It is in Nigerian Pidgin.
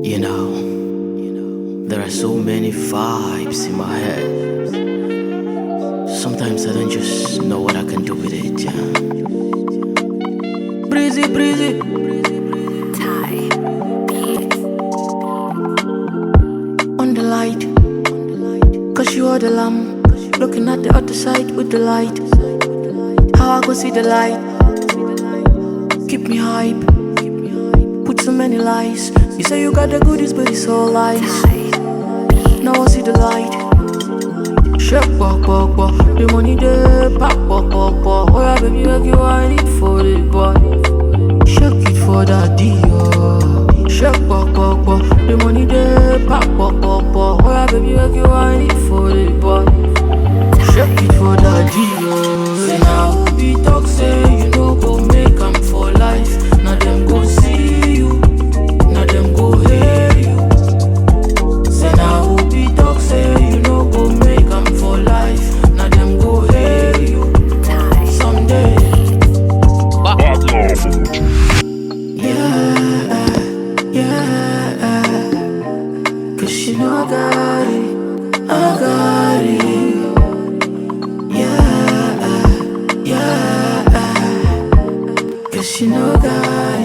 You know, there are so many vibes in my head. Sometimes I don't just know what I can do with it, yeah. Breezy, breezy. On the light, cause you are the lamp. Looking at the other side with the light. How I go see the light? Keep me hype. Put so many lies. You say you got the goodies, but it's all lies. Now I see the light. Shake, walk, walk, walk. The money there, pop, walk, walk, walk. Oh yeah, baby, make you want it for the boy. Shake it for that deal. Shake, walk, walk, walk. The money there, pop, walk, walk, walk. Oh yeah, baby, make you want it for the boy. Shake it for that deal. Say now who be talk, say you know go make 'em for life. Now them go see you. Now them go hear you. Say now who be talk, say you know go make 'em for life. Now them go hear you. Someday. Yeah. Cause you know I got it. I got it. Yeah. Cause you know I got it.